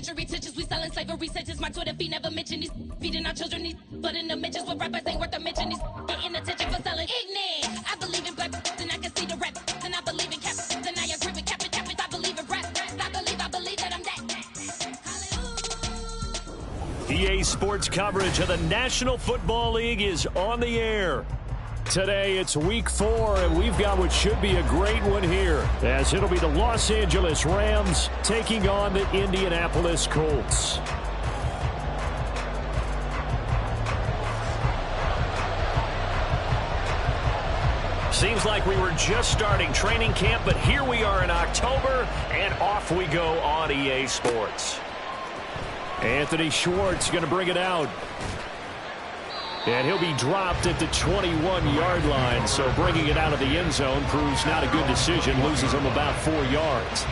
century teachers, we selling slavery sentences. My Twitter feed never mention these feeding our children these, but in the mentions with rappers ain't worth a mention. These getting attention for selling ignorant. I believe in black, and I can see the rap, and I believe in cap, and I agree with cap. I believe in rap. I believe that I'm that. EA Sports coverage of the National Football League is on the air. Today it's week 4, and we've got what should be a great one here, as it'll be the Los Angeles Rams taking on the Indianapolis Colts. Seems like we were just starting training camp, but here we are in October, and off we go on EA Sports. Anthony Schwartz going to bring it out. And he'll be dropped at the 21-yard line, so bringing it out of the end zone proves not a good decision, loses him about 4 yards.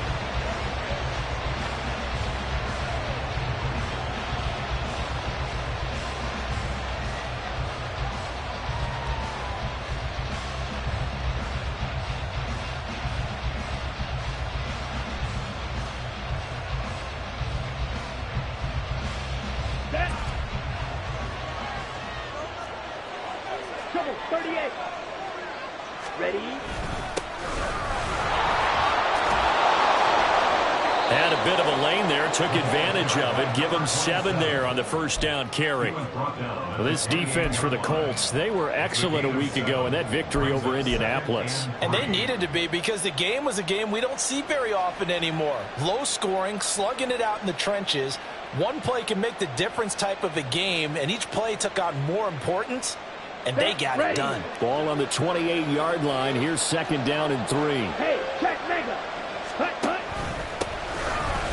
Took advantage of it. Give him 7 there on the first down carry. Well, this defense for the Colts, they were excellent a week ago in that victory over Indianapolis. And they needed to be, because the game was a game we don't see very often anymore. Low scoring, slugging it out in the trenches. One play can make the difference type of a game, and each play took on more importance, and they got it done. Ball on the 28-yard line. Here's second down and 3. Hey, check mega.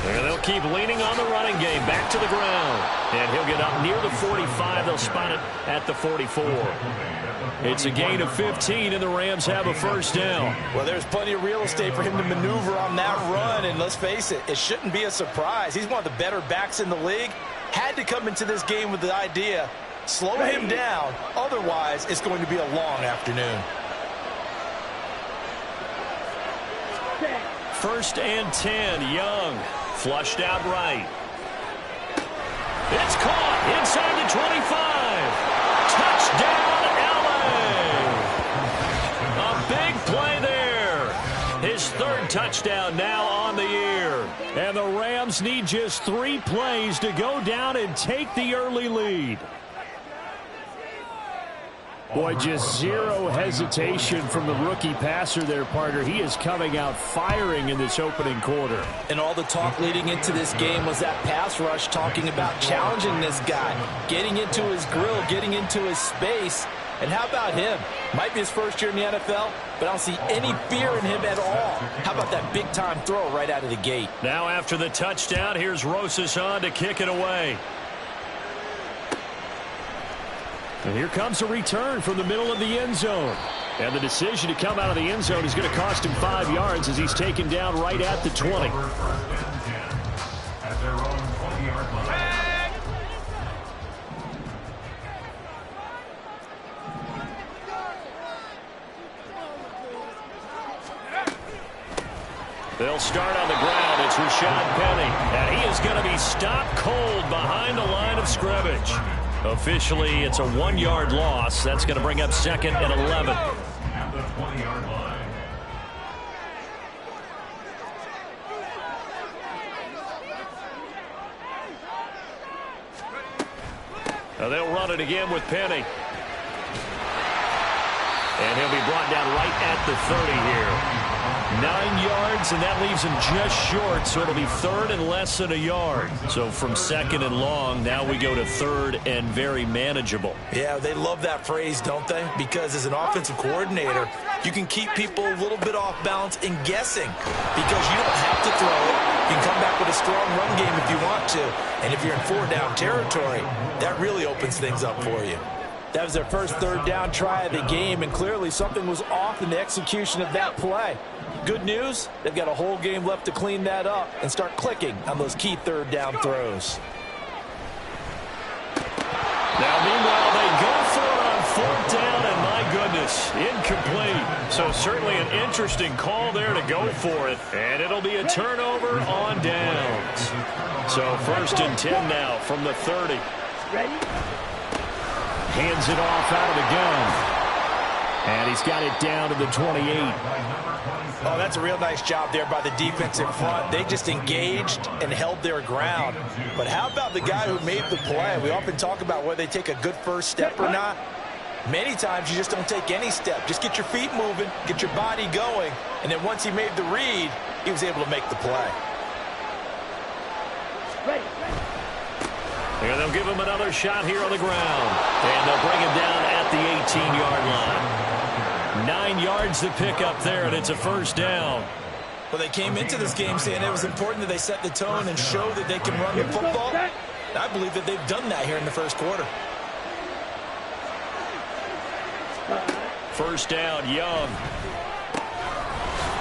And they'll keep leaning on the running game. Back to the ground. And he'll get up near the 45. They'll spot it at the 44. It's a gain of 15, and the Rams have a first down. Well, there's plenty of real estate for him to maneuver on that run. And let's face it, it shouldn't be a surprise. He's one of the better backs in the league. Had to come into this game with the idea, slow him down. Otherwise, it's going to be a long afternoon. First and 10, Young. Flushed out right. It's caught inside the 25. Touchdown, LA. A big play there. His 3rd touchdown now on the year. And the Rams need just 3 plays to go down and take the early lead. Boy, just zero hesitation from the rookie passer there, partner. He is coming out firing in this opening quarter. And all the talk leading into this game was that pass rush, talking about challenging this guy, getting into his grill, getting into his space. And how about him? Might be his first year in the NFL, but I don't see any fear in him at all. How about that big-time throw right out of the gate? Now after the touchdown, here's Rosas on to kick it away. And here comes a return from the middle of the end zone. And the decision to come out of the end zone is going to cost him 5 yards as he's taken down right at the 20. They'll start on the ground. It's Rashad Penny. And he is going to be stopped cold behind the line of scrimmage. Officially, it's a 1-yard loss. That's going to bring up second and 11. At the 20-yard line. Now they'll run it again with Penny. And he'll be brought down right at the 30 here. 9 yards, and that leaves him just short, so it'll be 3rd and less than a yard. So from 2nd and long, now we go to 3rd and very manageable. Yeah, they love that phrase, don't they? Because as an offensive coordinator, you can keep people a little bit off balance and guessing, because you don't have to throw it. You can come back with a strong run game if you want to. And if you're in 4-down territory, that really opens things up for you. That was their first 3rd down try of the game, and clearly something was off in the execution of that play. Good news, they've got a whole game left to clean that up and start clicking on those key 3rd down throws. Now, meanwhile, they go for it on 4th down, and my goodness, incomplete. So certainly an interesting call there to go for it, and it'll be a turnover on downs. So 1st and 10 now from the 30. Ready? Hands it off out of the gun. And he's got it down to the 28. Oh, that's a real nice job there by the defensive front. They just engaged and held their ground. But how about the guy who made the play? We often talk about whether they take a good first step or not. Many times you just don't take any step. Just get your feet moving, get your body going, and then once he made the read, he was able to make the play. Ready. And they'll give him another shot here on the ground. And they'll bring him down at the 18-yard line. 9 yards to pick up there, and it's a 1st down. Well, they came into this game saying it was important that they set the tone and show that they can run the football. I believe that they've done that here in the 1st quarter. 1st down, Young.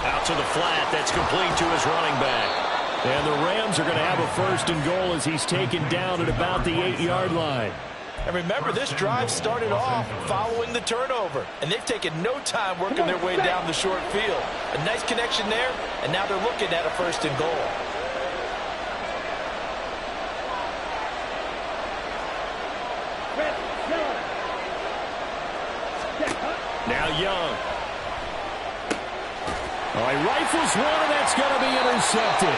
Out to the flat. That's complete to his running back. And the Rams are going to have a 1st and goal as he's taken down at about the 8-yard line. And remember, this drive started off following the turnover. And they've taken no time working their way down the short field. A nice connection there, and now they're looking at a 1st and goal. Now Young. Oh, he rifles one, and that's going to be intercepted.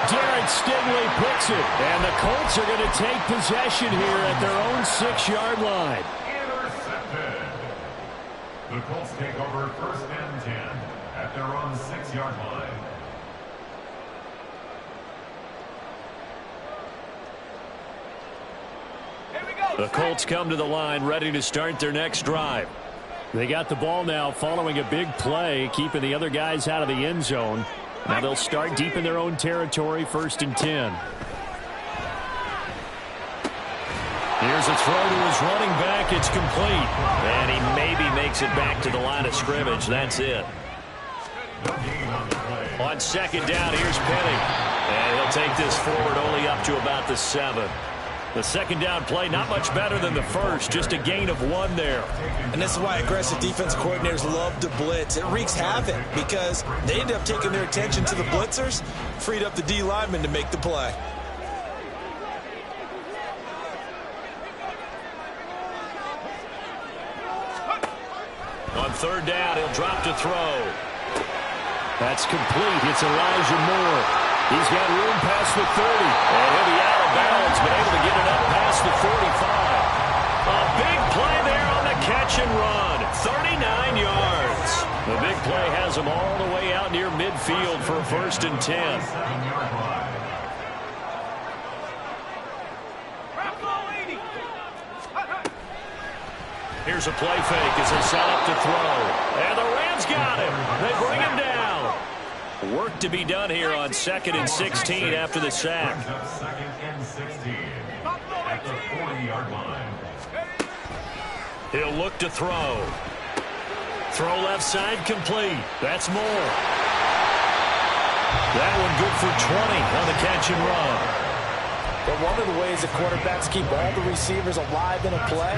Garrett Stingley picks it, and the Colts are going to take possession here at their own 6-yard line. Intercepted. The Colts take over 1st and 10 at their own 6-yard line. The Colts come to the line ready to start their next drive. They got the ball now following a big play, keeping the other guys out of the end zone. Now they'll start deep in their own territory, 1st and 10. Here's a throw to his running back. It's complete. And he maybe makes it back to the line of scrimmage. That's it. On 2nd down, here's Penny. And he'll take this forward only up to about the 7. The 2nd down play, not much better than the 1st. Just a gain of 1 there. And this is why aggressive defense coordinators love to blitz. It wreaks havoc because they end up taking their attention to the blitzers, freed up the D lineman to make the play. On 3rd down, he'll drop to throw. That's complete. It's Elijah Moore. He's got room past the 30. And he'll be out of bounds, but able to get it up past the 45. A big play there on the catch and run. 39 yards. The big play has him all the way out near midfield for a 1st and 10. Here's a play fake as they set up to throw. And the Rams got him. They bring him down. Work to be done here on 2nd and 16 after the sack. 2nd and 16 at the 40-yard line. He'll look to throw. Throw left side complete. That's Moore. That one good for 20 on the catch and run. But one of the ways that quarterbacks keep all the receivers alive in a play,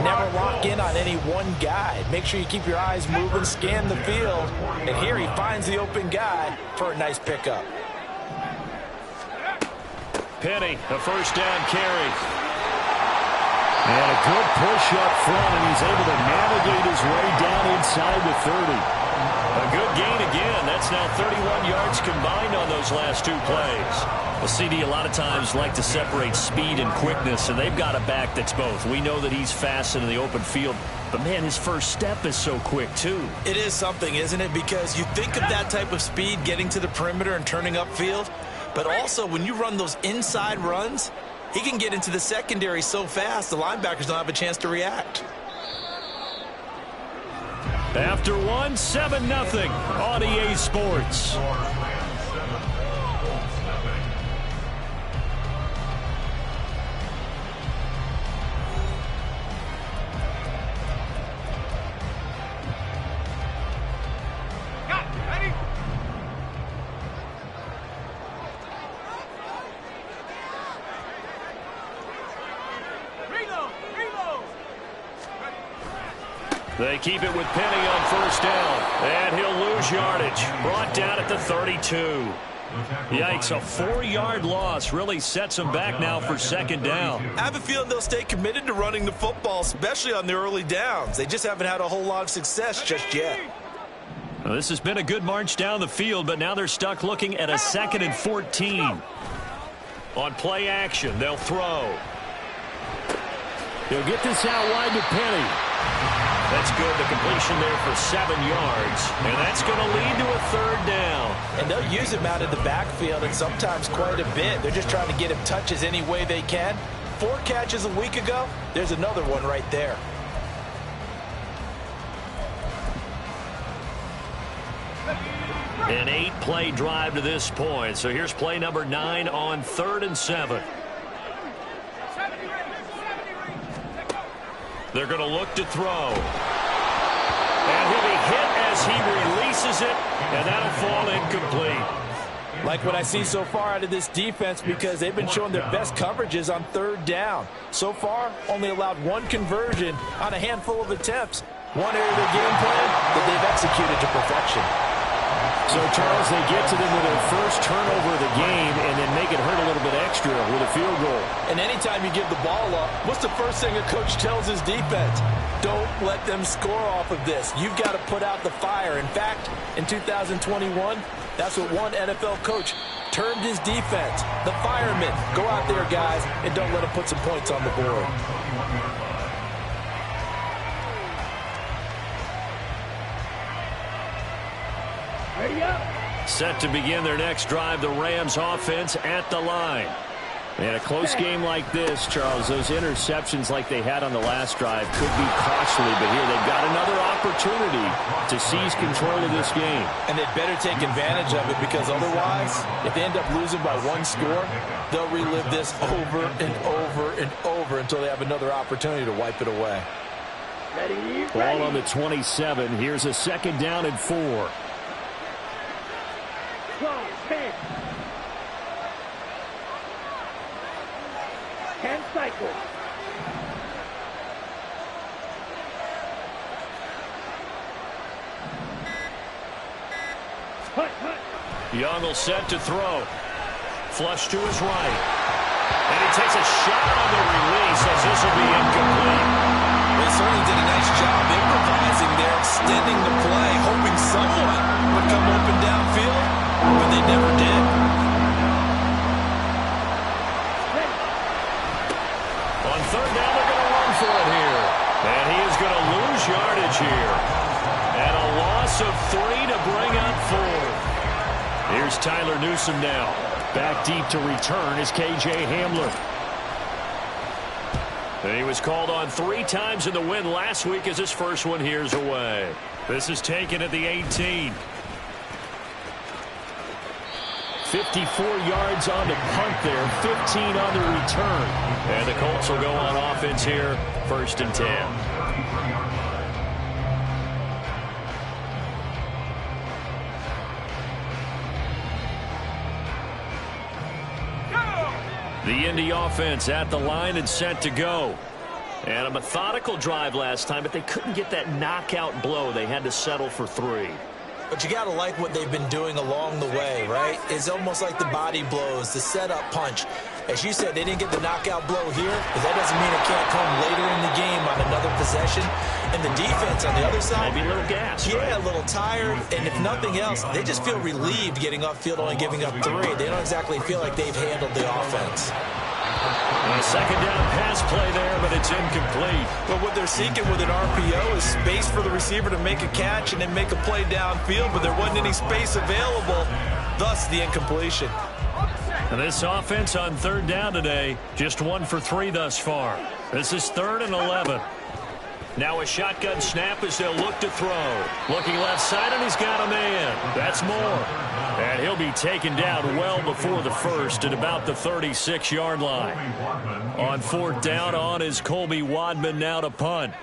never lock in on any one guy. Make sure you keep your eyes moving, scan the field, and here he finds the open guy for a nice pickup. Penny, a 1st down carry. And a good push up front, and he's able to navigate his way down inside the 30. A good gain again. That's now 31 yards combined on those last 2 plays. Well, CD, a lot of times like to separate speed and quickness, and they've got a back that's both. We know that he's fast in the open field, but, man, his first step is so quick, too. It is something, isn't it? Because you think of that type of speed getting to the perimeter and turning upfield, but also when you run those inside runs, he can get into the secondary so fast the linebackers don't have a chance to react. After 1, 7-0 on EA Sports. They keep it with Penny on 1st down, and he'll lose yardage. Brought down at the 32. Yikes, a 4-yard loss really sets them back now for second down. I have a feeling they'll stay committed to running the football, especially on the early downs. They just haven't had a whole lot of success just yet. Well, this has been a good march down the field, but now they're stuck looking at a 2nd and 14. On play action, they'll throw. He'll get this out wide to Penny. That's good. The completion there for 7 yards. And that's going to lead to a 3rd down. And they'll use him out of the backfield, and sometimes quite a bit. They're just trying to get him touches any way they can. 4 catches a week ago. There's another one right there. An 8-play drive to this point. So here's play number 9 on 3rd and 7. They're going to look to throw. And he'll be hit as he releases it, and that'll fall incomplete. Like what I see so far out of this defense, because they've been showing their best coverages on 3rd down. So far, only allowed 1 conversion on a handful of attempts. One area of their game plan that they've executed to perfection. So, Charles, they get to them with their first turnover of the game and then make it hurt a little bit extra with a field goal. And anytime you give the ball up, what's the first thing a coach tells his defense? Don't let them score off of this. You've got to put out the fire. In fact, in 2021, that's what one NFL coach termed his defense. The firemen. Go out there, guys, and don't let them put some points on the board. Set to begin their next drive, the Rams offense at the line. And a close game like this, Charles, those interceptions like they had on the last drive could be costly, but here they've got another opportunity to seize control of this game. And they'd better take advantage of it, because otherwise, if they end up losing by 1 score, they'll relive this over and over and over until they have another opportunity to wipe it away. Ball on the 27. Here's a 2nd down and 4. 10 cycles. Young will set to throw. Flush to his right. And he takes a shot on the release as this will be incomplete. They certainly did a nice job improvising there, extending the play, hoping someone would come open downfield, but they never did. On 3rd down, they're going to run for it here. And he is going to lose yardage here. And a loss of 3 to bring up 4. Here's Tyler Newsome now. Back deep to return is K.J. Hamler. And he was called on 3 times in the win last week as his first one here's away. This is taken at the 18. 54 yards on the punt there, 15 on the return. And the Colts will go on offense here, 1st and 10. The Indy offense at the line and set to go. And a methodical drive last time, but they couldn't get that knockout blow. They had to settle for 3. But you got to like what they've been doing along the way, right? It's almost like the body blows, the setup punch. As you said, they didn't get the knockout blow here, but that doesn't mean it can't come later in the game on another possession. And the defense on the other side, maybe a little gas. Yeah, right? A little tired. And if nothing else, they just feel relieved getting upfield, only giving up 3. They don't exactly feel like they've handled the offense. A 2nd down pass play there, but it's incomplete. But what they're seeking with an RPO is space for the receiver to make a catch and then make a play downfield, but there wasn't any space available, thus the incompletion. And this offense on 3rd down today, just 1 for 3 thus far. This is 3rd and 11. Now a shotgun snap as they'll look to throw. Looking left side, and he's got a man. That's Moore. And he'll be taken down well before the 1st at about the 36-yard line. On 4th down, on is Colby Wadman now to punt.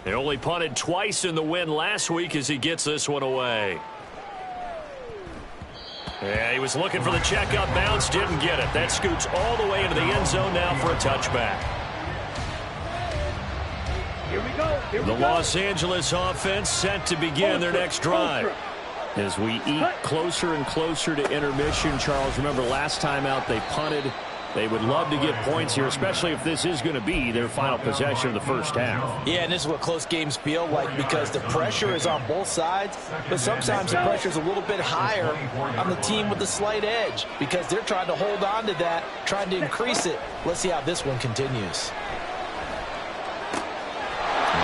They only punted twice in the win last week as he gets this one away. Yeah, he was looking for the checkup bounce, didn't get it. That scoots all the way into the end zone now for a touchback. Here we go. Here we The go. Los Angeles offense set to begin their next drive. As we eat closer and closer to intermission, Charles, remember last time out they punted. They would love to get points here, especially if this is going to be their final possession of the first half. Yeah, and this is what close games feel like because the pressure is on both sides, but sometimes the pressure is a little bit higher on the team with the slight edge because they're trying to hold on to that, trying to increase it. Let's see how this one continues.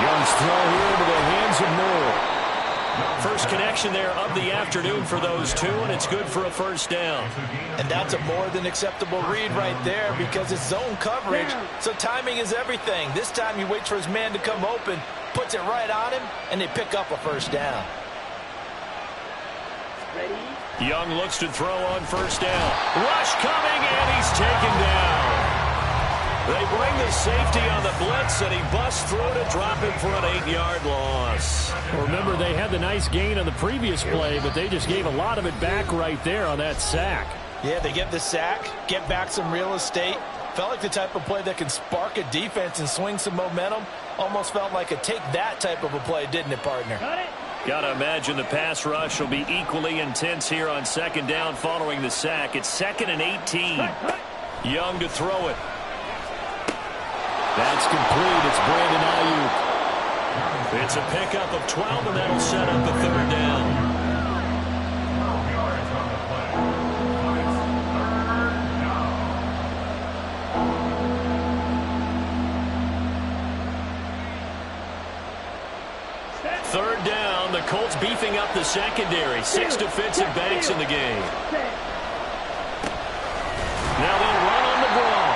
Young's throw here into the hands of Moore. First connection there of the afternoon for those two, and it's good for a first down. And that's a more than acceptable read right there because it's zone coverage, so timing is everything. This time he waits for his man to come open, puts it right on him, and they pick up a first down. Ready? Young looks to throw on first down. Rush coming, and he's taken down. They bring the safety on the blitz, and he busts through to drop him for an 8-yard loss. Remember, they had the nice gain on the previous play, but they just gave a lot of it back right there on that sack. Yeah, they get the sack, get back some real estate. Felt like the type of play that can spark a defense and swing some momentum. Almost felt like a take that type of a play, didn't it, partner? Got it. Got to imagine the pass rush will be equally intense here on second down following the sack. It's 2nd and 18. Young to throw it. That's complete. It's Brandon Ayuk. It's a pickup of 12, and that'll set up a third down. 12 yards on the play. It's Third down. The Colts beefing up the secondary. 6 defensive backs in the game. Now they'll run on the ball.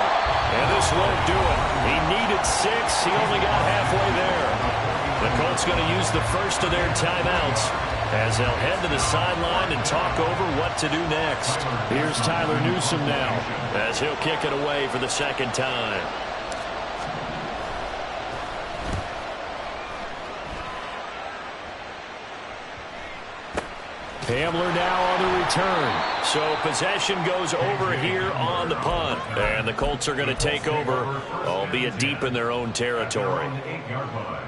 And this won't do it. He needed 6. He only got halfway there. The Colts going to use the first of their timeouts as they'll head to the sideline and talk over what to do next. Here's Tyler Newsome now as he'll kick it away for the second time. Hamler now on the return. So possession goes over here on the punt. And the Colts are going to take over, albeit deep in their own territory. 8-yard line.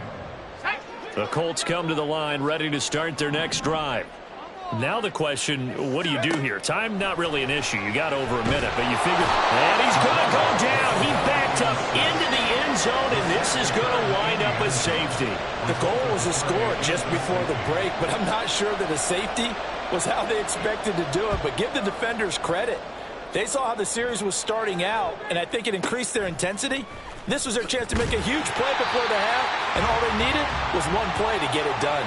The Colts come to the line ready to start their next drive. Now the question, what do you do here? Time not really an issue. You got over a minute, but you figure, and he's going to go down. He backed up into the end zone, and this is going to wind up a safety. The goal was to score just before the break, but I'm not sure that a safety was how they expected to do it. But give the defenders credit. They saw how the series was starting out, and I think it increased their intensity. This was their chance to make a huge play before the half, and all they needed was one play to get it done.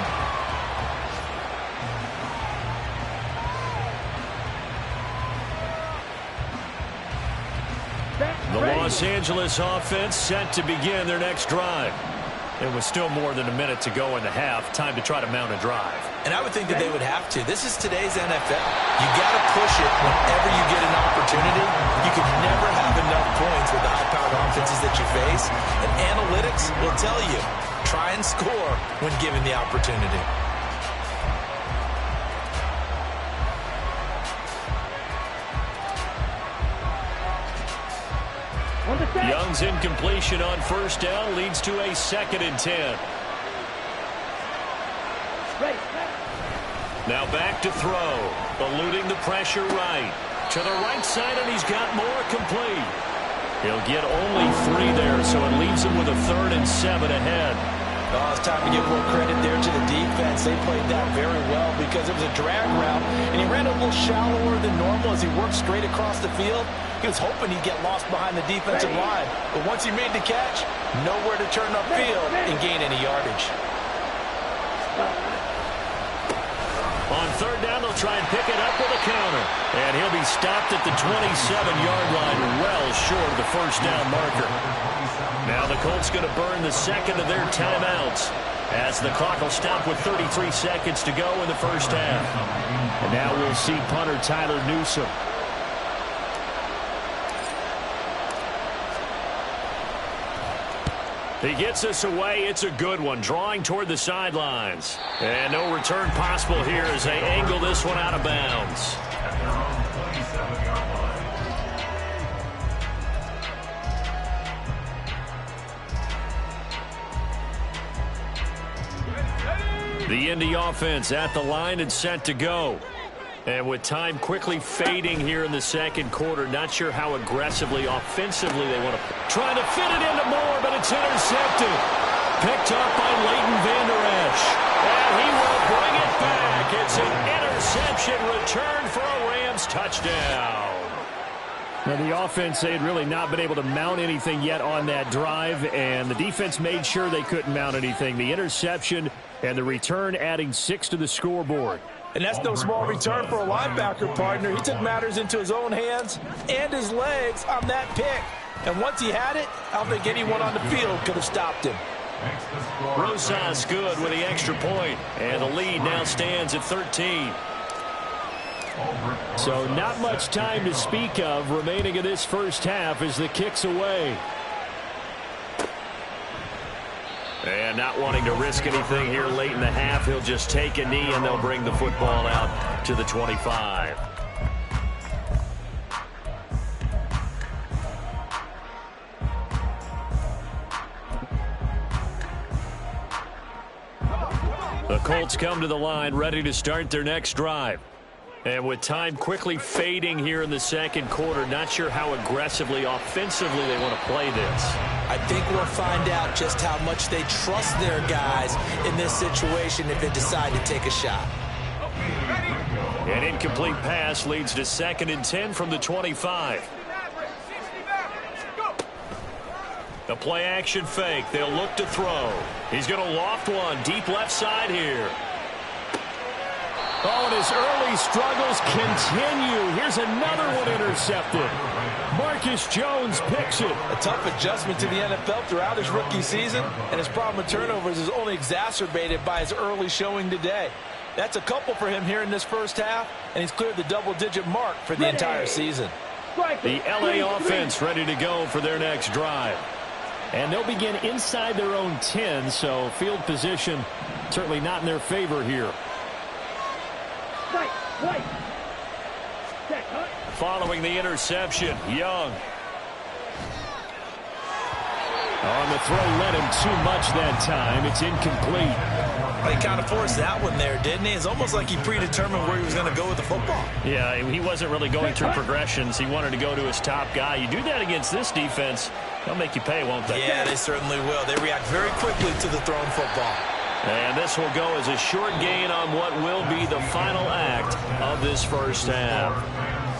The Los Angeles offense set to begin their next drive. It was still more than a minute to go in the half. Time to try to mount a drive. And I would think that they would have to. This is today's NFL. You got to push it whenever you get an opportunity. You can never have enough points with the high-powered offenses that you face. And analytics will tell you, try and score when given the opportunity. Young's incompletion on first down leads to a 2nd and 10. Now back to throw. Eluding the pressure right. To the right side, and he's got more complete. He'll get only 3 there, so it leaves him with a 3rd and 7 ahead. Oh, it's time to give more credit there to the defense. They played that very well because it was a drag route, and he ran a little shallower than normal as he worked straight across the field. He was hoping he'd get lost behind the defensive line, but once he made the catch, nowhere to turn upfield and gain any yardage. On third down, they'll try and pick it up with a counter, and he'll be stopped at the 27-yard line, well short of the first down marker. Now the Colts going to burn the second of their timeouts as the clock will stop with 33 seconds to go in the first half. And now we'll see punter Tyler Newsome. He gets us away. It's a good one, drawing toward the sidelines. And no return possible here as they angle this one out of bounds. At their own 27-yard line. The Indy offense at the line and set to go. And with time quickly fading here in the second quarter, not sure how aggressively, offensively they want to. Trying to fit it into Moore, but it's intercepted. Picked up by Leighton Vander Esch. And he will bring it back. It's an interception return for a Rams touchdown. Now, the offense, they had really not been able to mount anything yet on that drive, and the defense made sure they couldn't mount anything. The interception and the return adding 6 to the scoreboard. And that's no small return for a linebacker, partner. He took matters into his own hands and his legs on that pick. And once he had it, I don't think anyone on the field could have stopped him. Rosas good with the extra point, and the lead now stands at 13. So not much time to speak of remaining in this first half as the kick's away. And not wanting to risk anything here late in the half, he'll just take a knee and they'll bring the football out to the 25. The Colts come to the line ready to start their next drive. And with time quickly fading here in the second quarter, not sure how aggressively, offensively they want to play this. I think we'll find out just how much they trust their guys in this situation if they decide to take a shot. An incomplete pass leads to 2nd and 10 from the 25. The play action fake. They'll look to throw. He's going to loft one deep left side here. Oh, and his early struggles continue. Here's another one intercepted. Marcus Jones picks it. A tough adjustment to the NFL throughout his rookie season, and his problem with turnovers is only exacerbated by his early showing today. That's a couple for him here in this first half, and he's cleared the double-digit mark for the entire season. The LA offense ready to go for their next drive. And they'll begin inside their own 10, so field position certainly not in their favor here. Following the interception, Young. On the throw, led him too much that time. It's incomplete. He kind of forced that one there, didn't he? It's almost like he predetermined where he was going to go with the football. Yeah, he wasn't really going through progressions. He wanted to go to his top guy. You do that against this defense, they'll make you pay, won't they? Yeah, they certainly will. They react very quickly to the thrown football. And this will go as a short gain on what will be the final act of this first half.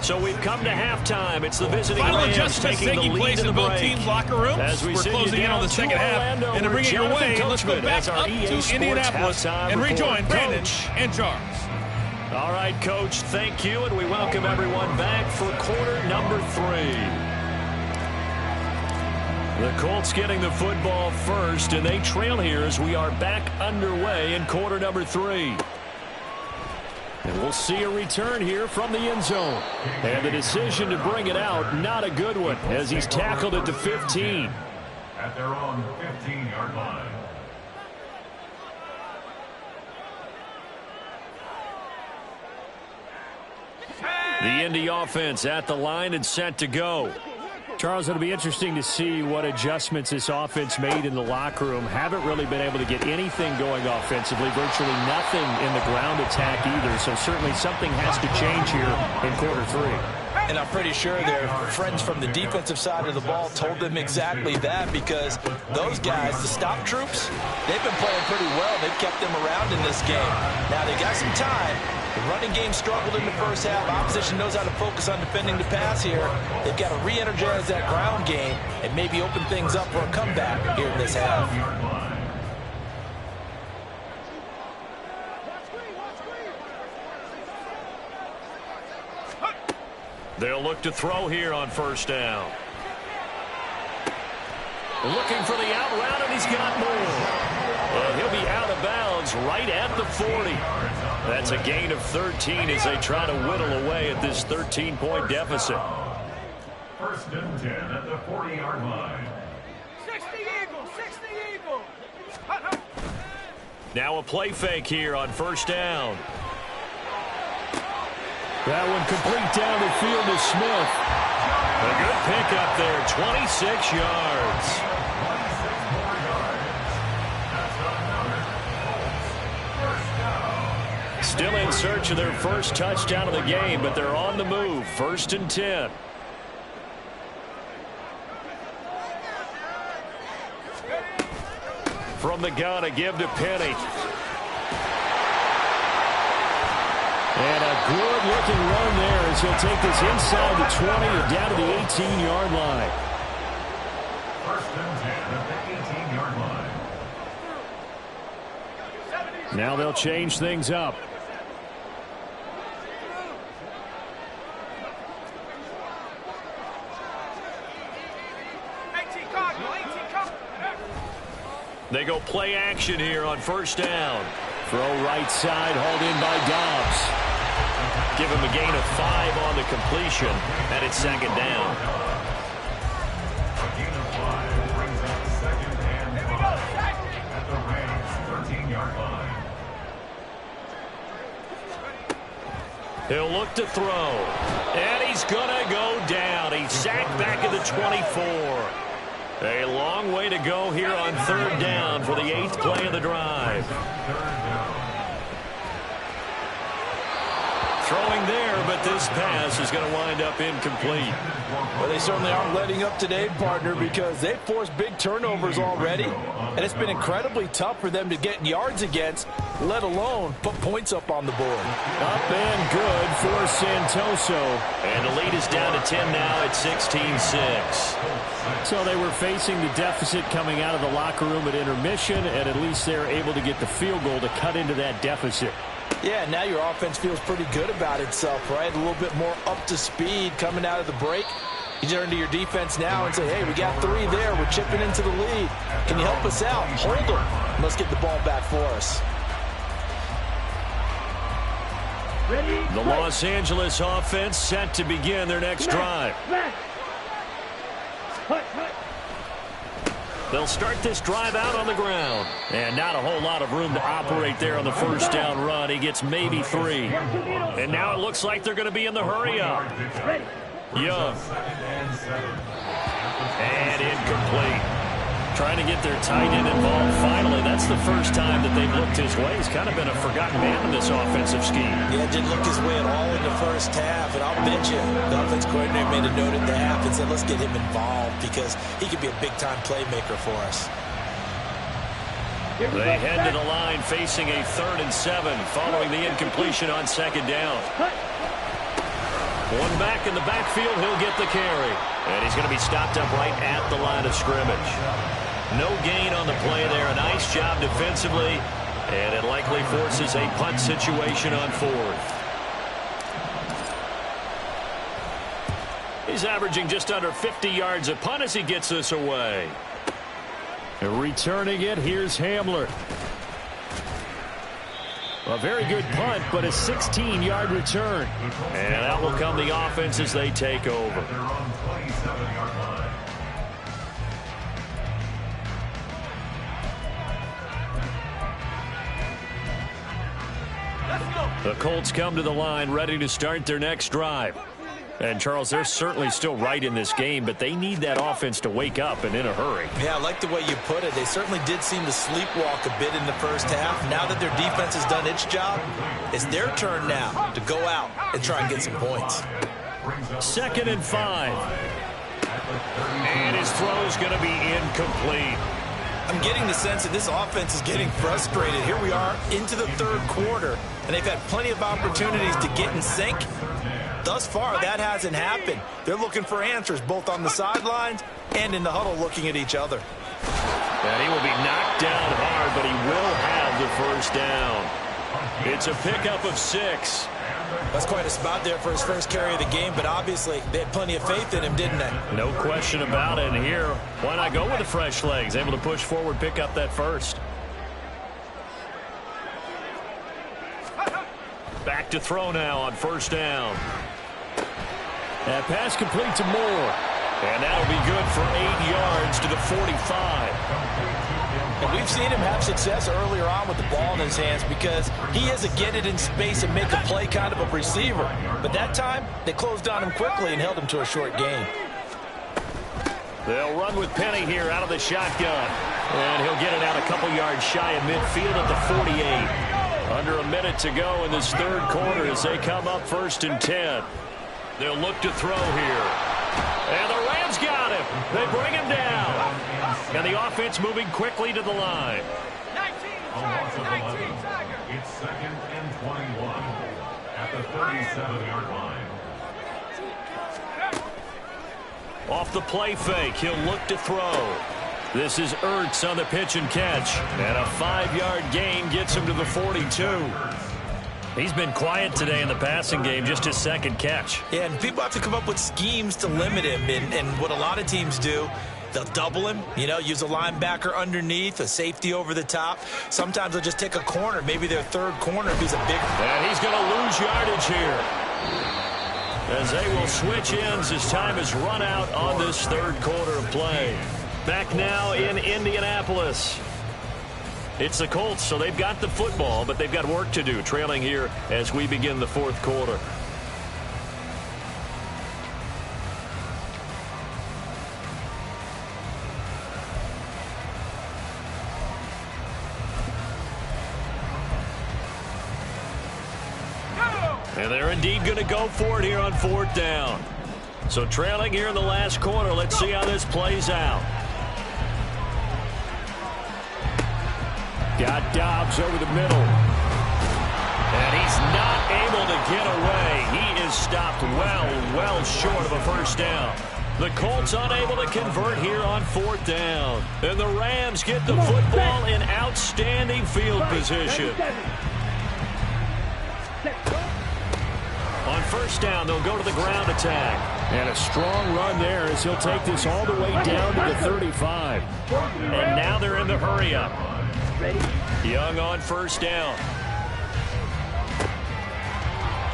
So we've come to halftime. It's the visiting Rams taking the lead in both teams' locker rooms. As we're closing in on the second half. And to bring it your way, let's go back up to Indianapolis and rejoin Brandon and Charles. All right, Coach, thank you. And we welcome everyone back for quarter number 3. The Colts getting the football first, and they trail here as we are back underway in quarter number 3. And we'll see a return here from the end zone. And the decision to bring it out, not a good one, as he's tackled at the 15. At their own 15-yard line. The Indy offense at the line and set to go. Charles, it'll be interesting to see what adjustments this offense made in the locker room. Haven't really been able to get anything going offensively, virtually nothing in the ground attack either. So certainly something has to change here in quarter 3. And I'm pretty sure their friends from the defensive side of the ball told them exactly that, because those guys, the stop troops, they've been playing pretty well. They've kept them around in this game. Now they got some time. The running game struggled in the first half. Opposition knows how to focus on defending the pass here. They've got to re-energize that ground game and maybe open things up for a comeback here in this half. They'll look to throw here on first down. Looking for the out route, and he's got more. And he'll be out of bounds right at the 40. That's a gain of 13 as they try to whittle away at this 13-point deficit. First and 10 at the 40-yard line. 60 Eagles, 60 Eagles. Now a play fake here on first down. That one complete down the field to Smith. A good pickup there, 26 yards. Still in search of their first touchdown of the game, but they're on the move. 1st and 10. From the gun, a give to Penny. And a good-looking run there as he'll take this inside the 20 and down to the 18-yard line. 1st and 10 at the 18-yard line. Now they'll change things up. They go play action here on 1st down. Throw right side, hauled in by Dobbs. Give him a gain of 5 on the completion, and it's 2nd down. A gain of 5 brings up 2nd and 5 at the Rams' 13-yard line. He'll look to throw, and he's going to go down. He's sacked back at the 24. A long way to go here on 3rd down for the 8th play of the drive. Throwing there, but this pass is going to wind up incomplete. Well, they certainly aren't letting up today, partner, because they've forced big turnovers already, and it's been incredibly tough for them to get yards against, let alone put points up on the board. Up and good for Santoso. And the lead is down to 10 now at 16-6. So they were facing the deficit coming out of the locker room at intermission, and at least they're able to get the field goal to cut into that deficit. Yeah, now your offense feels pretty good about itself, right? A little bit more up to speed coming out of the break. You turn to your defense now and say, hey, we got 3 there. We're chipping into the lead. Can you help us out? Hold them. Let's get the ball back for us. The Los Angeles offense set to begin their next drive. They'll start this drive out on the ground. And not a whole lot of room to operate there on the 1st down run. He gets maybe 3. And now it looks like they're going to be in the hurry-up. Young. And incomplete. Trying to get their tight end involved finally. That's the first time that they've looked his way. He's kind of been a forgotten man in this offensive scheme. Yeah, didn't look his way at all in the 1st half. And I'll bet you the offense coordinator made a note at the half and said, let's get him involved because he could be a big-time playmaker for us. They head to the line facing a 3rd and 7 following the incompletion on 2nd down. One back in the backfield, he'll get the carry. And he's going to be stopped up right at the line of scrimmage. No gain on the play there. A nice job defensively. And it likely forces a punt situation on 4th. He's averaging just under 50 yards a punt as he gets this away. Returning it, here's Hamler. A very good punt, but a 16-yard return. And that will come the offense as they take over. The Colts come to the line ready to start their next drive. And, Charles, they're certainly still right in this game, but they need that offense to wake up and in a hurry. Yeah, I like the way you put it. They certainly did seem to sleepwalk a bit in the 1st half. Now that their defense has done its job, it's their turn now to go out and try and get some points. 2nd and 5. And his throw is going to be incomplete. I'm getting the sense that this offense is getting frustrated. Here we are into the 3rd quarter, and they've had plenty of opportunities to get in sync. Thus far, that hasn't happened. They're looking for answers both on the sidelines and in the huddle looking at each other. And he will be knocked down hard, but he will have the 1st down. It's a pickup of 6. That's quite a spot there for his first carry of the game, but obviously they had plenty of faith in him, didn't they? No question about it. And here, why not go with the fresh legs? Able to push forward, pick up that 1st. Back to throw now on 1st down. That pass complete to Moore. And that'll be good for 8 yards to the 45. And we've seen him have success earlier on with the ball in his hands because he is a get it in space and make a play kind of a receiver. But that time, they closed on him quickly and held him to a short gain. They'll run with Penny here out of the shotgun. And he'll get it out a couple yards shy of midfield at the 48. Under a minute to go in this third quarter as they come up 1st and 10. They'll look to throw here. And the Rams got him. They bring him down. And the offense moving quickly to the line. 19, Tiger. It's 2nd and 21 at the 37-yard line. Off the play fake, he'll look to throw. This is Ertz on the pitch and catch. And a 5-yard gain gets him to the 42. He's been quiet today in the passing game, just his 2nd catch. Yeah, and people have to come up with schemes to limit him. And what a lot of teams do, they'll double him, use a linebacker underneath, a safety over the top. Sometimes they'll just take a corner, maybe their 3rd corner if he's a big. And he's going to lose yardage here, as they will switch ends as time is run out on this 3rd quarter of play. Back now in Indianapolis. It's the Colts, so they've got the football, but they've got work to do, trailing here as we begin the 4th quarter. And they're indeed going to go for it here on 4th down. So trailing here in the last quarter. Let's see how this plays out. Got Dobbs over the middle. And he's not able to get away. He is stopped well short of a 1st down. The Colts unable to convert here on 4th down. And the Rams get the football in outstanding field position. On 1st down, they'll go to the ground attack. And a strong run there as he'll take this all the way down to the 35. And now they're in the hurry up. Young on 1st down.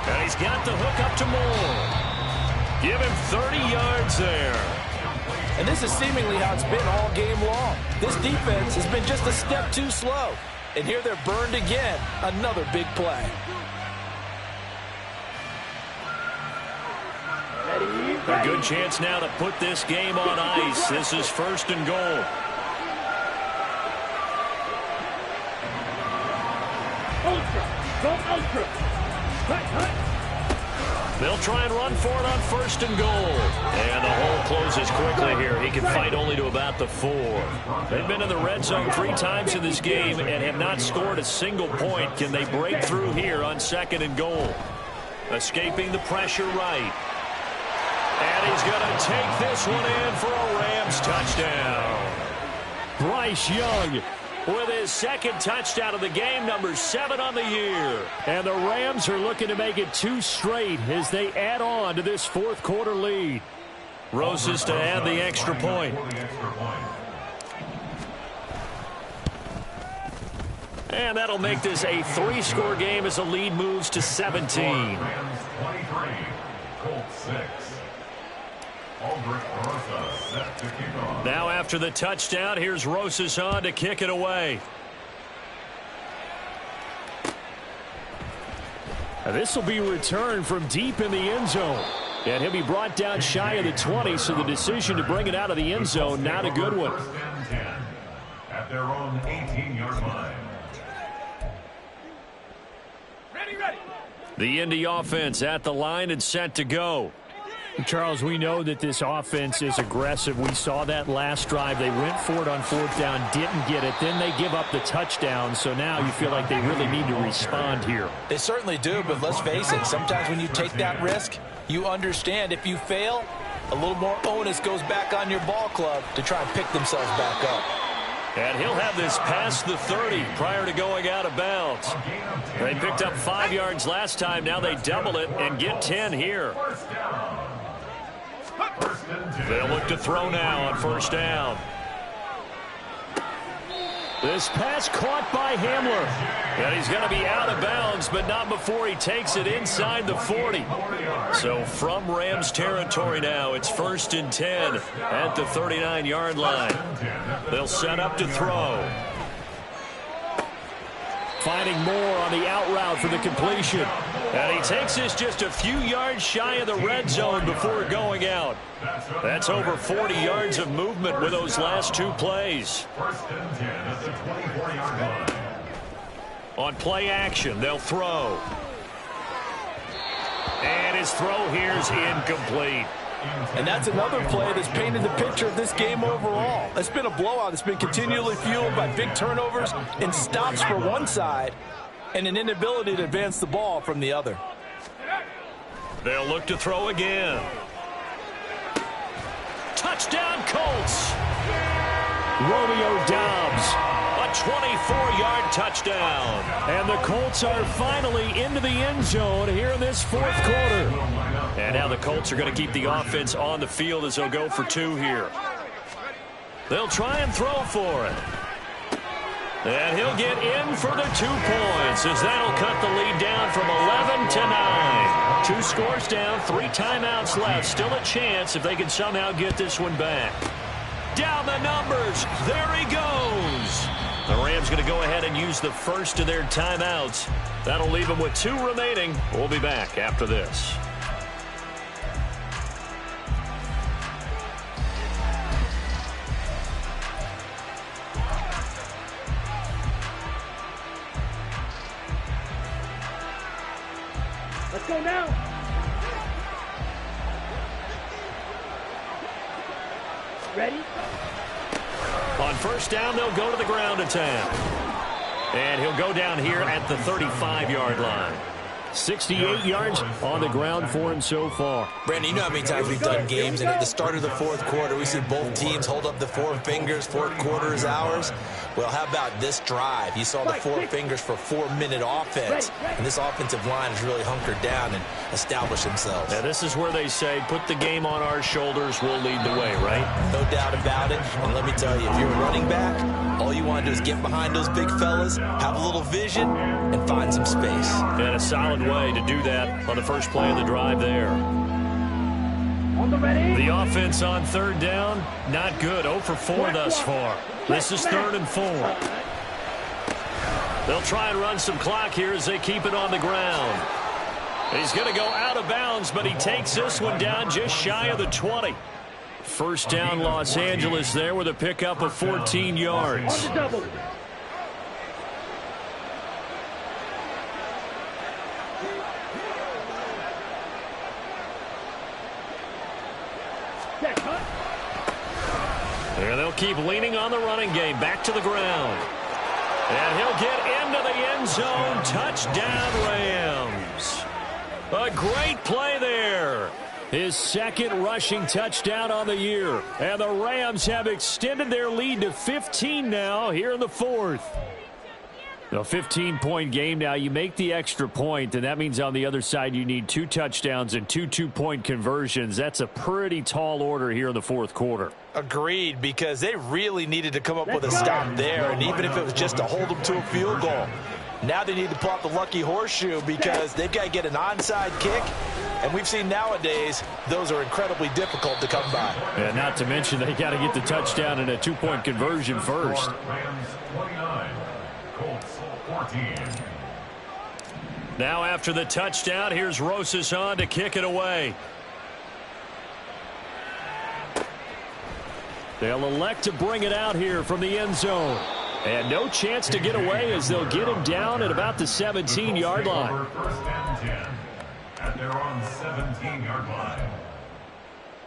And he's got the hook up to Moore. Give him 30 yards there. And this is seemingly how it's been all game long. This defense has been just a step too slow. And here they're burned again. Another big play. A good chance now to put this game on ice. This is 1st and goal. They'll try and run for it on 1st and goal. And the hole closes quickly here. He can fight only to about the 4. They've been in the red zone 3 times in this game and have not scored a single point. Can they break through here on 2nd and goal? Escaping the pressure right. And he's going to take this one in for a Rams touchdown. Bryce Young with his 2nd touchdown of the game, number 7 on the year. And the Rams are looking to make it 2 straight as they add on to this 4th quarter lead. Roses to add the extra point. And that'll make this a 3-score game as the lead moves to 17. Rams 23, Colts 6. Now after the touchdown, here's Rosas on to kick it away. This will be returned from deep in the end zone. And he'll be brought down shy of the 20, so the decision to bring it out of the end zone, not a good one. At their own 18-yard line. Ready. The Indy offense at the line and set to go. Charles, we know that this offense is aggressive. We saw that last drive. They went for it on 4th down, didn't get it. Then they give up the touchdown. So now you feel like they really need to respond here. They certainly do, but let's face it, sometimes when you take that risk, you understand if you fail, a little more onus goes back on your ball club to try and pick themselves back up. And he'll have this past the 30 prior to going out of bounds. They picked up 5 yards last time. Now they double it and get 10 here. They'll look to throw now on 1st down. This pass caught by Hamler. And he's going to be out of bounds, but not before he takes it inside the 40. So from Rams territory now, it's 1st and 10 at the 39-yard line. They'll set up to throw. Finding Moore on the out route for the completion. And he takes this just a few yards shy of the red zone before going out. That's over 40 yards of movement with those last 2 plays. 1st and 10 at the 24-yard line. On play action, they'll throw. And his throw here is incomplete. And that's another play that's painted the picture of this game overall. It's been a blowout. It's been continually fueled by big turnovers and stops for one side and an inability to advance the ball from the other. They'll look to throw again. Touchdown, Colts. Romeo Doubs. A 24-yard touchdown. And the Colts are finally into the end zone here in this fourth quarter. And now the Colts are going to keep the offense on the field as they'll go for 2 here. They'll try and throw for it. And he'll get in for the 2 points as that'll cut the lead down from 11 to 9. 2 scores down, 3 timeouts left. Still a chance if they can somehow get this one back. Down the numbers. There he goes. The Rams going to go ahead and use the first of their timeouts. That'll leave them with 2 remaining. We'll be back after this. Let's go now. Ready? On first down, they'll go to the ground attack. And he'll go down here at the 35-yard line. 68 yards on the ground for him so far. Brandon, you know how many times we've done games, and at the start of the fourth quarter, we see both teams hold up the 4 fingers, fourth quarter is ours. Well, how about this drive? You saw the 4 fingers for 4-minute offense, and this offensive line has really hunkered down and established themselves. Now, this is where they say, put the game on our shoulders, we'll lead the way, right? No doubt about it, and let me tell you, if you're a running back, all you want to do is get behind those big fellas, have a little vision, and find some space. And a solid way to do that on the first play of the drive there. The offense on third down, not good. 0 for 4 thus far. This is 3rd and 4. They'll try and run some clock here as they keep it on the ground. He's going to go out of bounds, but he takes this one down just shy of the 20. First down, Los Angeles there with a pickup of 14 yards. And they'll keep leaning on the running game. Back to the ground. And he'll get into the end zone. Touchdown, Rams. A great play there. His 2nd rushing touchdown on the year. And the Rams have extended their lead to 15 now here in the 4th. A 15-point game now. You make the extra point, and that means on the other side you need 2 touchdowns and 2 two-point conversions. That's a pretty tall order here in the 4th quarter. Agreed, because they really needed to come up with a stop there, and even if it was just to hold them to a field goal. Now they need to pull out the lucky horseshoe because they've got to get an onside kick, and we've seen nowadays those are incredibly difficult to come by. And not to mention they got to get the touchdown and a 2-point conversion first. Rams 29, Colts 14. Now after the touchdown, here's Rosas on to kick it away. They'll elect to bring it out here from the end zone. And no chance to get away as they'll get him down at about the 17-yard line. First and 10 at their own 17-yard line.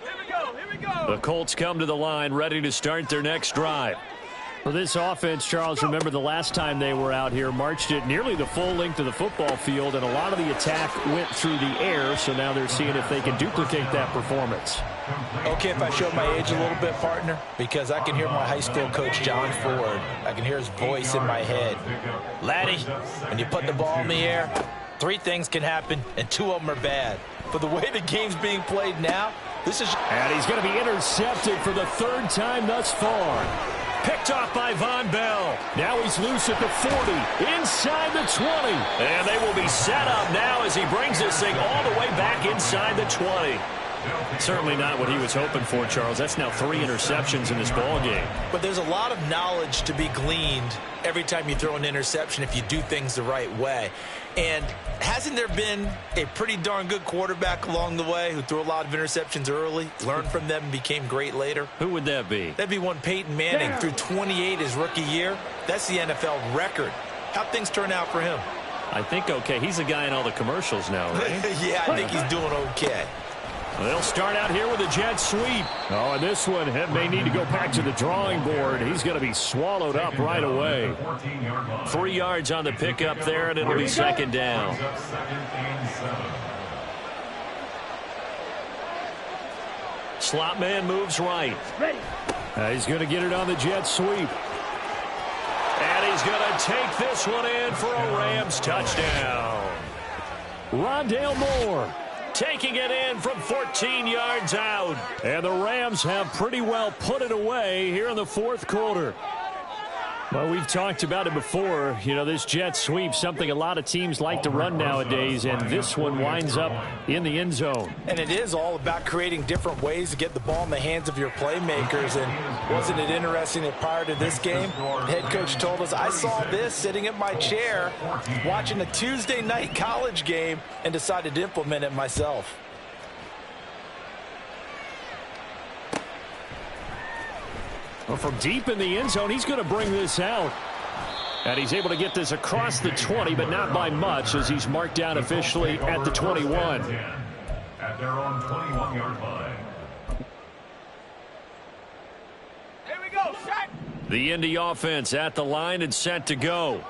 Here we go. Here we go. The Colts come to the line ready to start their next drive. For this offense, Charles, remember the last time they were out here, marched it nearly the full length of the football field, and a lot of the attack went through the air, so now they're seeing if they can duplicate that performance. Okay, if I show my age a little bit, partner, because I can hear my high school coach, John Ford. I can hear his voice in my head. Laddie, when you put the ball in the air, 3 things can happen, and 2 of them are bad. But the way the game's being played now, this is... And he's going to be intercepted for the 3rd time thus far. Picked off by Von Bell. Now he's loose at the 40, inside the 20. And they will be set up now as he brings this thing all the way back inside the 20. Certainly not what he was hoping for, Charles. That's now 3 interceptions in this ball game. But there's a lot of knowledge to be gleaned every time you throw an interception if you do things the right way. And hasn't there been a pretty darn good quarterback along the way who threw a lot of interceptions early, learned from them, and became great later? Who would that be? That'd be one Peyton Manning. Threw 28 his rookie year. That's the NFL record. How'd things turn out for him? I think okay. He's a guy in all the commercials now, right? Yeah, I think he's doing okay. They'll start out here with a jet sweep. Oh, and this one may need to go back to the drawing board. He's going to be swallowed up right away. 3 yards on the pickup there, and it'll be second down. Slot man moves right. He's going to get it on the jet sweep. And he's going to take this one in for a Rams touchdown. Rondale Moore taking it in from 14 yards out. And the Rams have pretty well put it away here in the fourth quarter. Well, we've talked about it before. You know, this jet sweep, something a lot of teams like to run nowadays, and this one winds up in the end zone. And it is all about creating different ways to get the ball in the hands of your playmakers. And wasn't it interesting that prior to this game, the head coach told us, I saw this sitting in my chair watching a Tuesday night college game and decided to implement it myself. Well, from deep in the end zone, he's going to bring this out. And he's able to get this across the 20, but not by much, as he's marked down officially at the 21. At their own 21-yard line. Here we go, shot. The Indy offense at the line and set to go.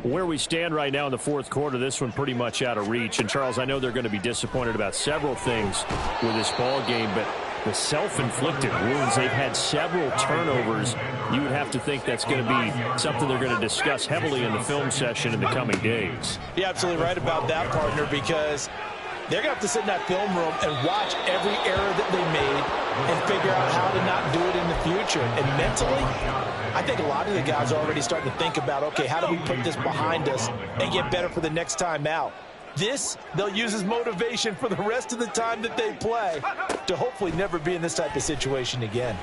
Where we stand right now in the fourth quarter, this one pretty much out of reach. And, Charles, I know they're going to be disappointed about several things with this ball game, but the self-inflicted wounds, they've had several turnovers. You would have to think that's going to be something they're going to discuss heavily in the film session in the coming days. You're absolutely right about that, partner, because they're going to have to sit in that film room and watch every error that they made and figure out how to not do it in the future. And mentally, I think a lot of the guys are already starting to think about, okay, how do we put this behind us and get better for the next time out? This, they'll use as motivation for the rest of the time that they play to hopefully never be in this type of situation again.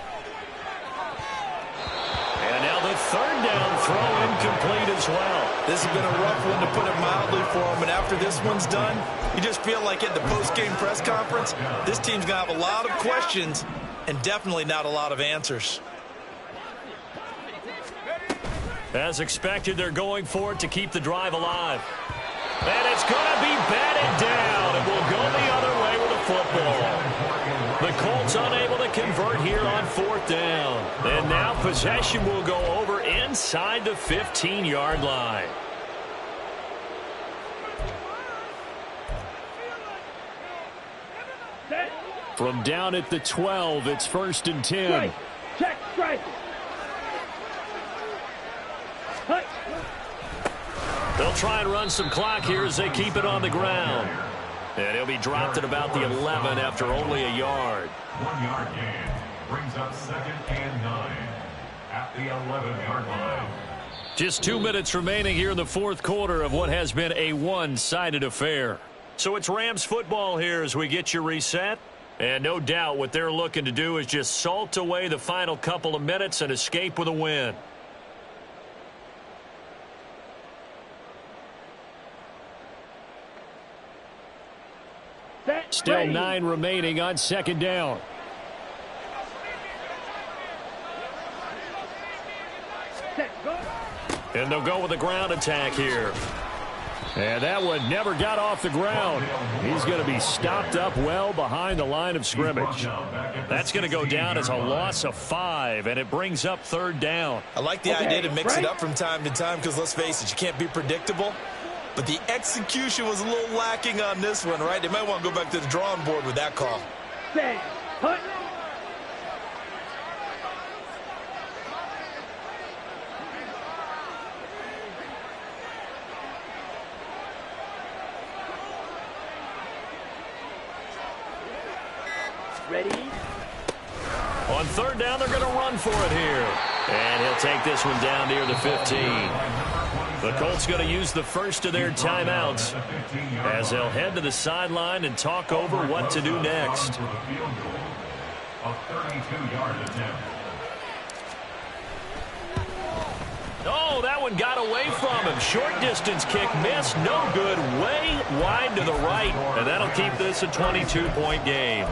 And now the third down throw incomplete as well. This has been a rough one, to put it mildly, for them. And after this one's done, you just feel like at the post-game press conference, this team's going to have a lot of questions and definitely not a lot of answers. As expected, they're going for it to keep the drive alive. And it's going to be batted down. It will go the other way with the football. The Colts unable to convert here on fourth down. And now possession will go over inside the 15-yard line. From down at the 12, it's 1st and 10. Strike. Check, strike. Hut. They'll try and run some clock here as they keep it on the ground. And he'll be dropped at about the 11 after only a yard. 1 yard gain brings up 2nd and 9 at the 11-yard line. Just 2 minutes remaining here in the fourth quarter of what has been a one-sided affair. So it's Rams football here as we get you reset. And no doubt what they're looking to do is just salt away the final couple of minutes and escape with a win. Still 9 remaining on 2nd down. And they'll go with a ground attack here. And that one never got off the ground. He's going to be stopped up well behind the line of scrimmage. That's going to go down as a loss of 5, and it brings up 3rd down. I like the idea to mix it up from time to time because, let's face it, you can't be predictable. But the execution was a little lacking on this one, right? They might want to go back to the drawing board with that call. Set. Hut. Ready? On 3rd down, they're going to run for it here. And he'll take this one down near the 15. The Colts going to use the first of their timeouts as they'll head to the sideline and talk over what to do next. A 32-yard attempt. Oh, that one got away from him. Short distance kick missed. No good. Way wide to the right. And that'll keep this a 22-point game.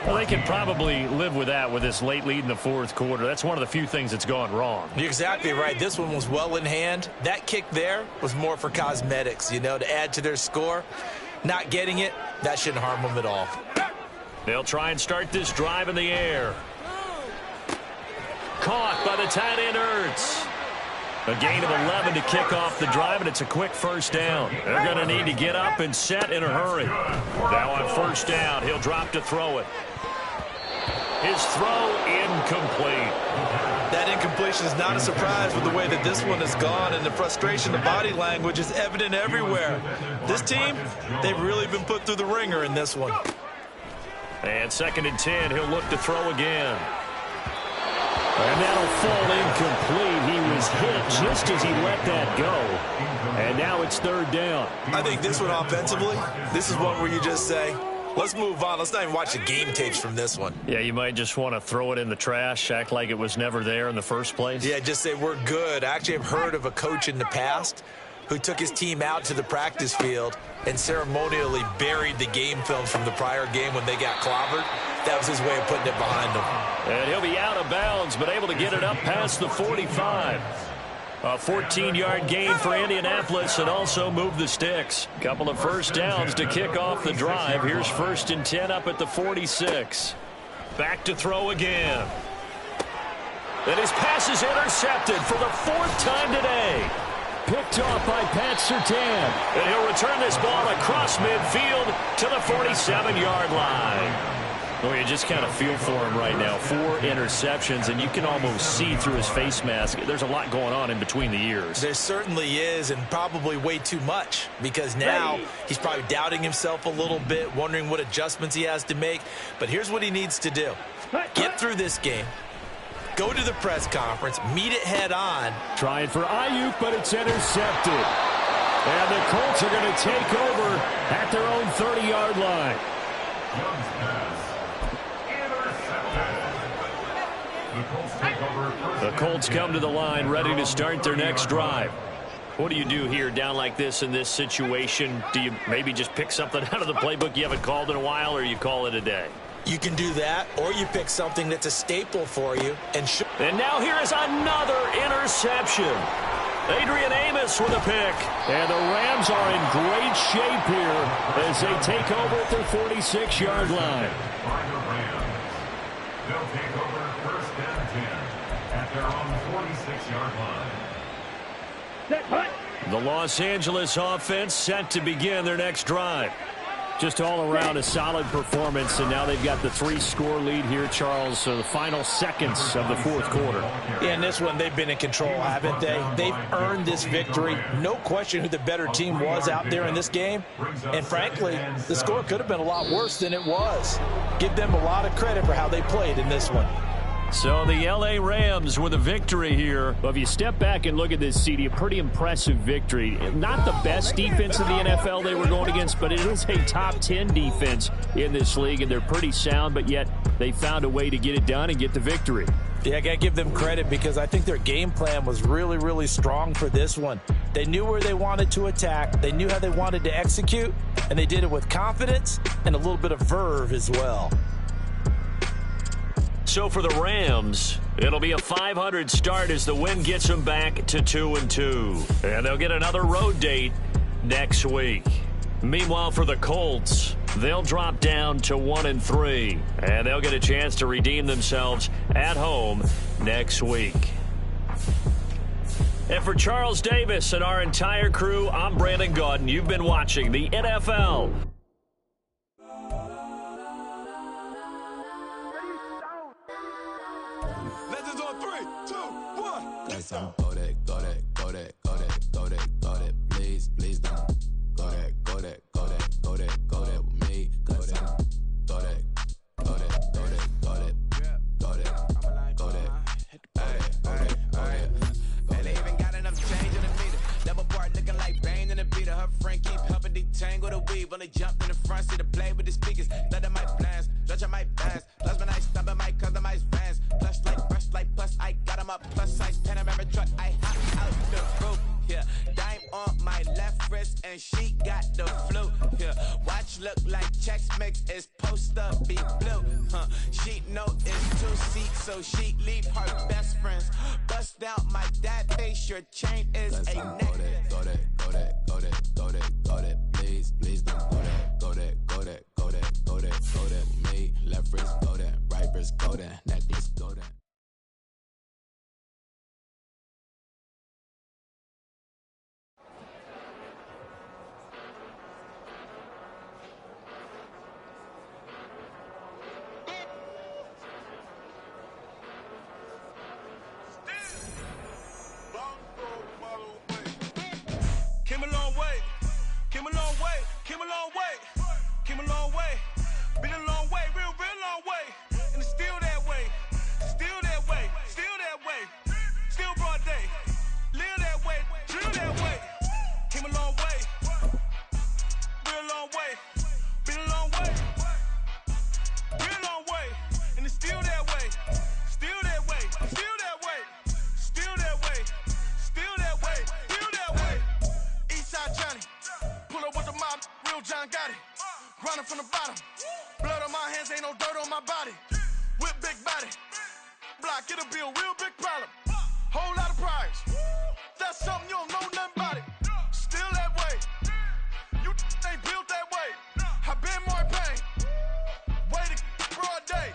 Well, they can probably live with that with this late lead in the fourth quarter. That's one of the few things that's gone wrong. You're exactly right. This one was well in hand. That kick there was more for cosmetics, to add to their score. Not getting it, that shouldn't harm them at all. They'll try and start this drive in the air. Caught by the tight end Ertz. A gain of 11 to kick off the drive, and it's a quick first down. They're going to need to get up and set in a hurry. Now on first down, he'll drop to throw it. His throw incomplete. That incompletion is not a surprise with the way that this one has gone, and the frustration, the body language is evident everywhere. This team, they've really been put through the ringer in this one. And 2nd and 10, he'll look to throw again. And that'll fall incomplete. He was hit just as he let that go. And now it's 3rd down. I think this one offensively, this is one where you just say, let's move on. Let's not even watch the game tapes from this one. Yeah, you might just want to throw it in the trash, act like it was never there in the first place. Yeah, just say we're good. I actually have heard of a coach in the past who took his team out to the practice field and ceremonially buried the game film from the prior game when they got clobbered. That was his way of putting it behind them. And he'll be out of bounds, but able to get it up past the 45. A 14-yard gain for Indianapolis and also move the sticks. Couple of first downs to kick off the drive. Here's 1st and 10 up at the 46. Back to throw again. And his pass is intercepted for the 4th time today. Picked off by Pat Surtain. And he'll return this ball across midfield to the 47-yard line. Well, you just kind of feel for him right now. 4 interceptions, and you can almost see through his face mask. There's a lot going on in between the ears. There certainly is, and probably way too much, because now he's probably doubting himself a little bit, wondering what adjustments he has to make. But here's what he needs to do. Get through this game. Go to the press conference, meet it head on. Trying for Ayuk, but it's intercepted. And the Colts are going to take over at their own 30-yard line. The Colts come to the line ready to start their next drive. What do you do here down like this in this situation? Do you maybe just pick something out of the playbook you haven't called in a while, or you call it a day? You can do that, or you pick something that's a staple for you. And now here is another interception. Adrian Amos with a pick. And the Rams are in great shape here as they take over at their 46-yard line. They'll take over 1st and 10 at their own 46-yard line. Set, punt. The Los Angeles offense set to begin their next drive. Just all around a solid performance, and now they've got the 3-score lead here, Charles. So the final seconds of the fourth quarter. Yeah, in this one, they've been in control, haven't they? They've earned this victory. No question who the better team was out there in this game. And frankly, the score could have been a lot worse than it was. Give them a lot of credit for how they played in this one. So the L.A. Rams with a victory here. Well, if you step back and look at this, CD, a pretty impressive victory. Not the best defense in the NFL they were going against, but it is a top 10 defense in this league, and they're pretty sound, but yet they found a way to get it done and get the victory. Yeah, I got to give them credit because I think their game plan was really, really strong for this one. They knew where they wanted to attack. They knew how they wanted to execute, and they did it with confidence and a little bit of verve as well. So for the Rams, it'll be a 500 start as the win gets them back to 2-2. And they'll get another road date next week. Meanwhile, for the Colts, they'll drop down to 1-3. And they'll get a chance to redeem themselves at home next week. And for Charles Davis and our entire crew, I'm Brandon Gaudin. You've been watching the NFL. Legends on 3, 2, 1. Let's go. Go that, go that, go that, go that, go that, go that. Please, please don't. Go that, go that, go that, go that, go that with me. Go that, go that, go that, go that, go that, go that, go that. And they even got enough change in the meter. Double part looking like Bane in the beater. Her friend keep helping detangle the weave. When they jumped in the front seat to play with the speakers. Let them might blast, stretch my pass. Plus when I stop at my customized vans. Plus like brush like plus I got them up. Plus size Panamera truck. I hop out cause she got the flu. Yeah, watch look like checks mix is post up be blue. She know it's 2 seats, so she leave her best friends. Bust out my dad face, your chain is a necklace. Go that, please don't go that. Go that, me, left wrist, go that, right wrist, go that, necklace, go that. Came a long way, came a long way, came a long way, came a long way. Been a long way, real long way. And it's still that way, still that way, still that way. Still broad day, live that way, drill that way. Came a long way, real long way. Been a long way, real long way. And it's still that way, still that way, still that way, still that way, still that way, still that way. Eastside Johnny, pull up with the mob, real John got it. Grinding from the bottom, blood on my hands, ain't no dirt on my body. Whip big body, block, it'll be a real big problem. Whole lot of prize, that's something you don't know nothing about it. Still that way, you ain't built that way. I been more in pain, way to broad day.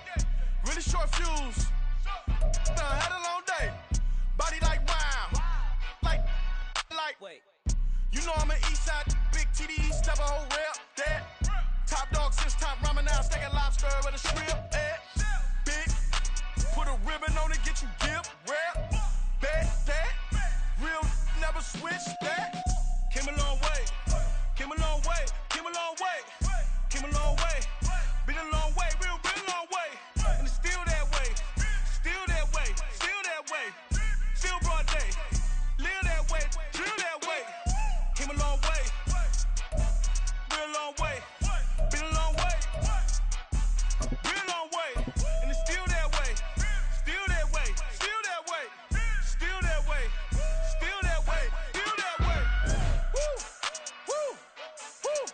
Really short fuse, had a long day. Body like wow, like. Wait. You know I'm an Eastside, big TDE, step a whole rep, that. Top dog since top ramen now, steak lobster with a shrimp, big. Put a ribbon on it, get you gift, rap, bet that. Real never switch that. Came a long way, came a long way, came a long way, came a long way. Been a long way, real long way. And it's still that way, still that way, still that way. Still broad day, live that way, drill that way. Came a long way, real long way. Been a long way, real long way. And it's still that way, still that way, still that way, still that way, still that way, still that way. Woo, woo, woo.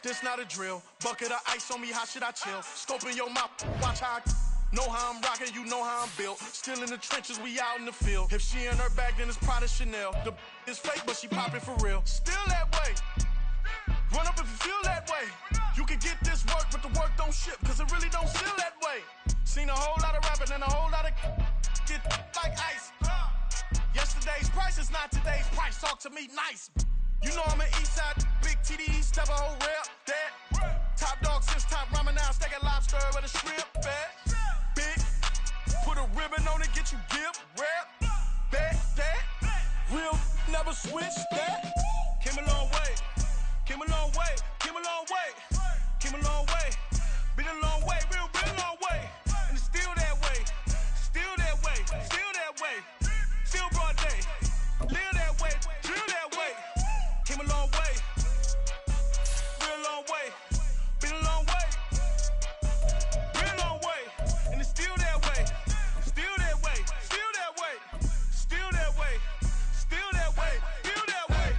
This not a drill, bucket of ice on me, how should I chill? Scope in your mouth, watch how I know how I'm rocking, you know how I'm built. Still in the trenches, we out in the field. If she in her bag, then it's Prada Chanel. The is fake, but she poppin' for real. Still that way. Run up if you feel that way. You can get this work, but the work don't ship, cause it really don't feel that way. Seen a whole lot of rapping and a whole lot of get like ice. Yesterday's price is not today's price. Talk to me nice. You know I'm an Eastside, big TDE, step a whole rep, that. Top dog since top ramen now, steak lobster with a shrimp, that. Big, put a ribbon on it, get you gift, rap, bet that. Real never switch that. Came a long way, came a long way, came a long way, came a long way. Been a long way, real long way. And it's still that way, still that way, still that way. Still broad day, live that way, drill that way. Came a long way, real long way. Been a long way, real long way. And it's still that way, still that way, still that way, still that way, still that way, still that way.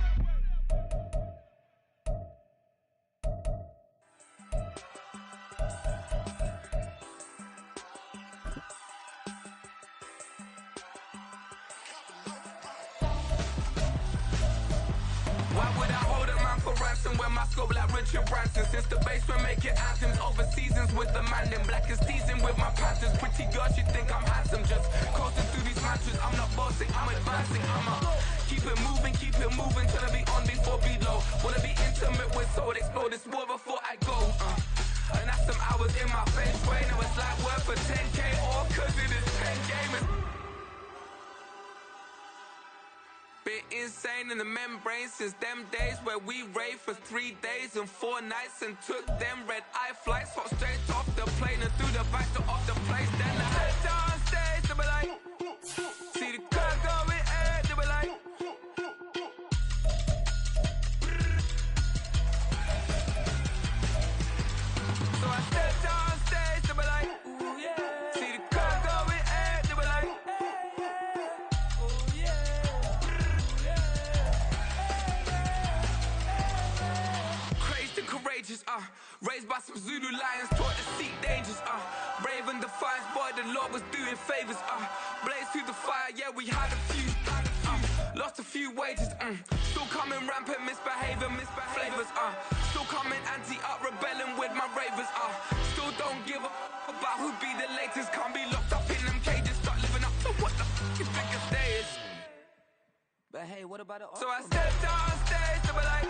Why would I hold a man for ransom when my scope like Richard Branson? Since the basement making anthems over seasons with the man in black is teasing with my patterns. Pretty girl, she think I'm handsome. Just coasting through these matches. I'm not bossing, I'm advancing. Keep it moving till I be on before be low. Wanna be intimate with soul, explore this war before I go. And that's some hours in my face way. Now it's like work for 10K or cause it is 10 gamers. Been insane in the membrane since them days where we raved for 3 days and 4 nights and took them red eye flights, hot straight off the plane and through the back door of the place. Then I head down stage, they be like, see the crowd going air, they be like. So I step down stage, they be like, ooh yeah. See the crowd going air, they be like, ooh yeah. Raised by some Zulu lions, taught to seek dangers, brave and defiant, boy, the Lord was doing favors, blaze through the fire, yeah, we had a few, lost a few wages, still coming rampant, misbehaving, flavors, still coming anti-up, rebelling with my ravers, still don't give a about who be the latest, can't be locked up in them cages, start living up to what the is biggest day is. But hey, what about it? So I stepped on stage to be like